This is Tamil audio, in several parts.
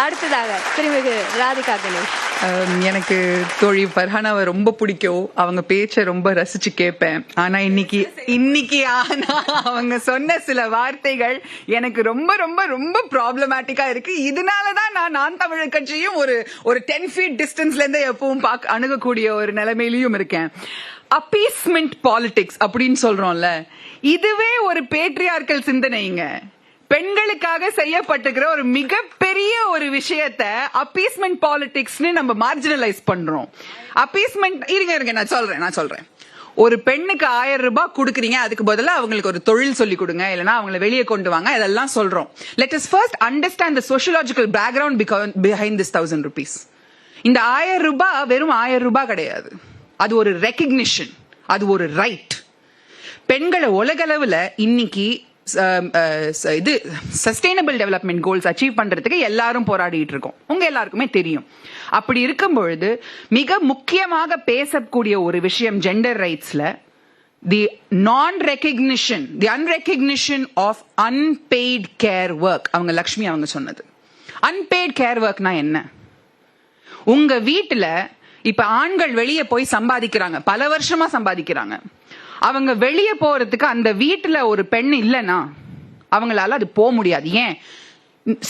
அடுத்ததாக திருமிகு ராதிகா கணேஷ். எனக்கு தோழி ஃபர்ஹானாவை ரொம்ப பிடிக்கும். அவங்க பேச்ச ரொம்ப ரசிச்சு கேட்பேன். ஆனா இன்னைக்கு ஆனா அவங்க சொன்ன சில வார்த்தைகள் எனக்கு ரொம்ப ரொம்ப ரொம்ப ப்ராப்ளமேட்டிக்கா இருக்கு. இதனாலதான் நான் தமிழர் கட்சியும் ஒரு 10 feet டிஸ்டன்ஸ்ல இருந்து எப்பவும் அணுகக்கூடிய ஒரு நிலைமையிலயும் இருக்கேன். அப்பீஸ்மெண்ட் பாலிடிக்ஸ் அப்படின்னு சொல்றோம்ல, இதுவே ஒரு பேட்ரியார்கல் சிந்தனைங்க. பெண்களுக்காக செய்யப்பட்டிருக்கிற ஒரு மிகப்பெரிய ஒரு விஷயத்த அப்பீஸ்மெண்ட் பாலிடிக்ஸ்னு நம்ம மார்ஜினலைஸ் பண்றோம். அப்பீஸ்மெண்ட் இருங்க நான் சொல்றேன். ஒரு பெண்ணுக்கு 1000 ரூபாய் கொடுக்குறீங்க, அதுக்கு பதிலா அவங்களுக்கு ஒரு தொழில் சொல்லி கொடுங்க, இல்லைன்னா அவங்களை வெளியே கொண்டு வாங்க, இதெல்லாம் சொல்றோம். Let us first understand the sociological background behind this 1000 rupees. இந்த 1000 ரூபாய் வெறும் 1000 ரூபாய் கிடையாது. அது ஒரு ரெகக்னிஷன், அது ஒரு ரைட். பெண்களை உலகளவுல இன்னைக்கு இது சஸ்டைனபிள் டெவலப்மெண்ட் கோல்ஸ் அச்சீவ் பண்றதுக்கு எல்லாரும் போராடிட்டு இருக்கோம். உங்க எல்லாருக்குமே தெரியும். அப்படி இருக்கும் பொழுது மிக முக்கியமாக பேசக்கூடிய ஒரு விஷயம் ஜெண்டர் ரைட்ஸ்ல the unrecognition of unpaid care work. அவங்க லக்ஷ்மி அவங்க சொன்னது. அன்பெய்ட் கேர் ஒர்க்னா என்ன? உங்க வீட்டுல இப்ப ஆண்கள் வெளியே போய் சம்பாதிக்கிறாங்க, பல வருஷமா சம்பாதிக்கிறாங்க. அவங்க வெளியே போறதுக்கு அந்த வீட்டுல ஒரு பெண் இல்லைன்னா அவங்களால அது போக முடியாது. ஏன்?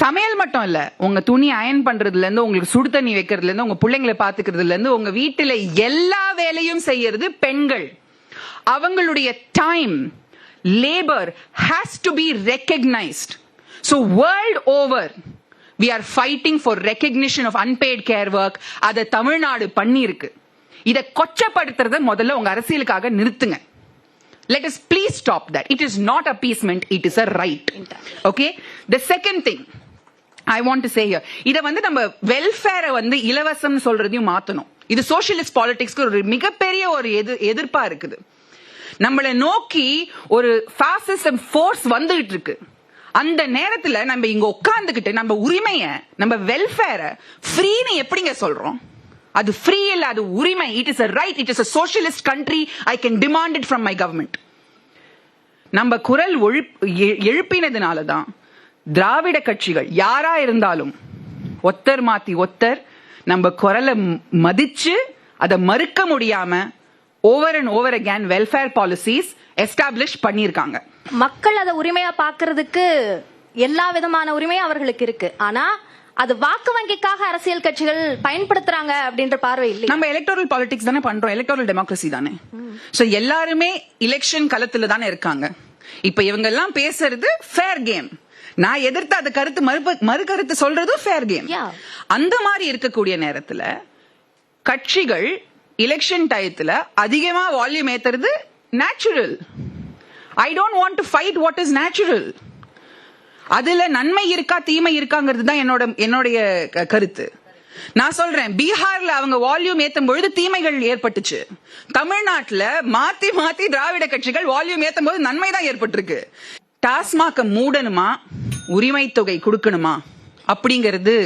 சமையல் மட்டும் இல்ல, உங்க துணி அயன் பண்றதுல இருந்து, உங்களுக்கு சுடு தண்ணி வைக்கிறதுல இருந்து, உங்க பிள்ளைங்களை பாத்துக்கிறதுல இருந்து, உங்க வீட்டுல எல்லா வேலையும் செய்யறது பெண்கள். அவங்களுடைய time, labour has to be recognized. So world over we are fighting for recognition of unpaid care work. அத தமிழ்நாடு பண்ணி இருக்கு. இத கொச்சப்படுத்துறத முதல்ல உங்க அரசியலுக்காக நிறுத்துங்க. Let us please stop that. It is not appeasement, it is a right. Okay? The second thing I want to say here, இத நம்ம வெல்ஃபேரை இலவசம் சொல்றதையும் மாத்தணும். இது சோஷியலிஸ்ட் பாலிடிக்ஸ்க்கு ஒரு மிகப்பெரிய ஒரு எதிர்ப்பா இருக்குது. நம்மளை நோக்கி ஒரு ஃபாசிசம் ஃபோர்ஸ் வந்துகிட்டு இருக்கு. அந்த நேரத்துல நம்ம இங்க உட்கார்ந்துகிட்டு நம்ம உரிமைய, நம்ம வெல்ஃபேரை ஃப்ரீன்னு எப்படிங்க சொல்றோம்? அது ஃப்ரீ இல்ல, அது உரிமை. It is a right, it is a socialist country. I can demand it from my government. நம்ம குரல் எழுப்பினதுனால தான் திராவிட கட்சிகள் யாரா இருந்தாலும் ஒத்தர் மாத்தி ஒத்தர் நம்ம குரலை மதிச்சு அதை மறுக்க முடியாம over and over again welfare policies establish பண்ணிருக்காங்க. மக்கள் அதை உரிமையா பாக்குறதுக்கு எல்லா விதமான உரிமையும் அவர்களுக்கு இருக்கு. ஆனா அது வாக்கு வங்கிக்காக அரசியல் கட்சிகள் பயன்படுத்துறாங்க அப்படின்ற பார்வை இல்லை. நம்ம எலக்டோரல் பாலிடிக்ஸ் தானே பண்றோம், எலக்டோரல் டெமோக்ரஸி தானே. சோ எல்லாருமே எலெக்ஷன் களத்துல தானே இருக்காங்க. இப்ப இவங்க எல்லாம் பேசுறது ஃபேர் கேம். நான் எதிர்த்து அந்த கருத்து மறு கருத்து சொல்றதும் ஃபேர் கேம். அந்த மாதிரி இருக்கக்கூடிய நேரத்துல கட்சிகள் எலெக்ஷன் டயத்துல அதிகமா வால்யூம் ஏத்துறது natural. I don't want to fight what is natural. அதுல நன்மை இருக்கா தீமை இருக்காங்கிறது தான் என்னுடைய கருத்து. நான் சொல்றேன், பீகார்ல அவங்க வால்யூம் ஏத்தும் பொழுது தீமைகள் ஏற்பட்டுச்சு. தமிழ்நாட்டுல மாத்தி மாத்தி திராவிட கட்சிகள் வால்யூம் ஏத்தும் போது நன்மை தான் ஏற்பட்டிருக்கு. டாஸ்மாக மூடணுமா, உரிமை தொகை கொடுக்கணுமா அப்படிங்கிறது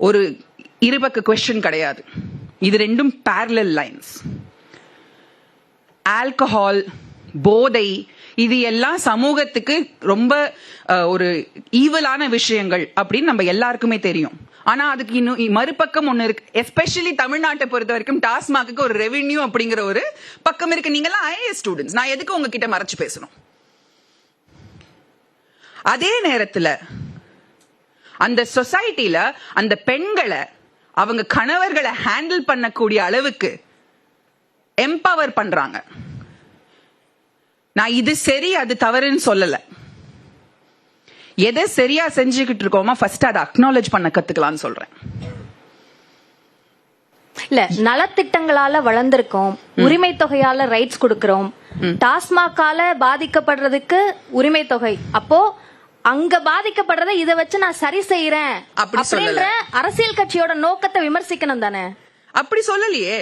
ஒரு இருபக்க கொஸ்டின் கிடையாது. இது ரெண்டும் parallel lines. ஆல்கஹால், போதை, இது எல்லாம் சமூகத்துக்கு ரொம்ப ஒரு ஈவலான விஷயங்கள் அப்படின்னு நம்ம எல்லாருக்குமே தெரியும். ஆனா அதுக்கு இன்னும் மறுபக்கம் ஒண்ணு இருக்கு. எஸ்பெஷலி தமிழ்நாட்டை பொறுத்த வரைக்கும் டாஸ்மாக்கு ஒரு ரெவென்யூ அப்படிங்கிற ஒரு பக்கம் இருக்கு. நீங்க எல்லாம் IAS ஸ்டூடெண்ட்ஸ், நான் எதுக்கு உங்ககிட்ட மறைச்சு பேசணும்? அதே நேரத்துல அந்த சொசைட்டில அந்த பெண்களை அவங்க கணவர்களை ஹேண்டில் பண்ணக்கூடிய அளவுக்கு எம்பவர் பண்றாங்க. நான் இது சரி அது தவறுன்னு சொல்லல. எதை சரியா செஞ்சுக்கிட்டு இருக்கோமா ஃபர்ஸ்ட் அதை அக்னாலேஜ் பண்ண கத்துக்கலாம்னு சொல்றேன். இல்ல, நலத்திட்டங்களால வளர்ந்திருக்கோம், உரிமை தொகையால ரைட்ஸ் கொடுக்கிறோம், டாஸ்மாகால பாதிக்கப்படுறதுக்கு உரிமை தொகை. அப்போ அங்க பாதிக்கப்படுறத இதை வச்சு நான் சரி செய்யறேன் அப்படின்ற அரசியல் கட்சியோட நோக்கத்தை விமர்சிக்கணும் தானே? அப்படி சொல்லலையே.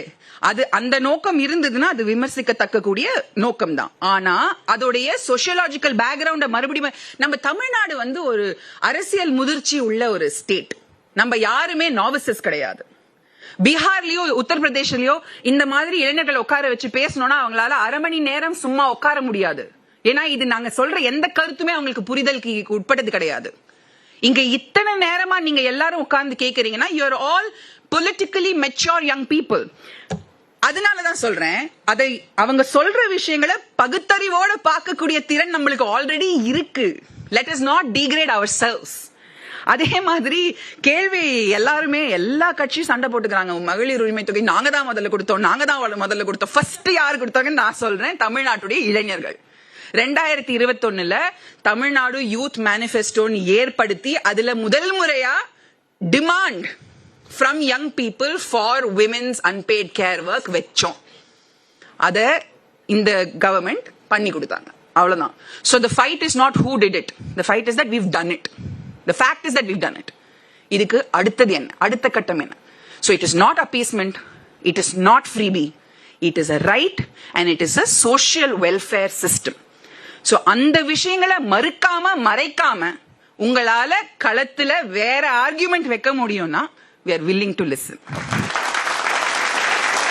அது அந்த நோக்கம் இருந்ததுன்னா அது விமர்சிக்கத்தக்க கூடிய நோக்கம் தான். ஆனா அதோடைய சோசியலாஜிக்கல் பேக்ரவுண்ட மறுபடியும் நம்ம தமிழ்நாடு ஒரு அரசியல் முதிர்ச்சி உள்ள ஒரு ஸ்டேட். நம்ம யாருமே நாவிசஸ் கிடையாது. பீகார்லயோ உத்தரப்பிரதேஷ்லயோ இந்த மாதிரி இளைஞர்களை உட்கார வச்சு பேசணும்னா அவங்களால அரை மணி நேரம் சும்மா உட்கார முடியாது. ஏன்னா இது நாங்க சொல்ற எந்த கருத்துமே அவங்களுக்கு புரிதலுக்கு உட்பட்டது கிடையாது. இங்க இத்தனை நேரமா நீங்க எல்லாரும் உட்கார்ந்து கேக்குறீங்கன்னா you are all politically mature young people. அதனாலதான் சொல்றேன், அதை அவங்க சொல்ற விஷயங்களை பகுத்தறிவோட பார்க்கக்கூடிய திறன் நம்மளுக்கு ஆல்ரெடி இருக்கு. Let us not degrade ourselves. அதே மாதிரி கேள்வி எல்லாருமே எல்லா கட்சியும் சண்டை போட்டுக்கிறாங்க. மகளிர் உரிமை தொகை நாங்க தான் முதல்ல கொடுத்தோம். ஃபர்ஸ்ட் யாரு கொடுத்தாங்கன்னு நான் சொல்றேன், தமிழ்நாட்டுடைய இளைஞர்கள். 2021 தமிழ்நாடு யூத் மேனிஃபெஸ்டோன்னு ஏற்படுத்தி அதுல முதல் முறையா demand from young people for women's unpaid care work வெச்சோம். அத இந்த கவர்மெண்ட் பண்ணி கொடுத்தாங்க. அவ்வளவுதான். So the fight is not who did it. The fight is that we've done it. The fact is that we've done it. இதுக்கு அடுத்தது என்ன, அடுத்த கட்டம் என்ன? So it is not appeasement, it is not freebie, it is a right and it is a social welfare system. So அந்த விஷயங்களை மறுக்காம மறைக்காம உங்களால களத்துல வேற ஆர்குமெண்ட் வைக்க முடியும்னா we are willing to listen.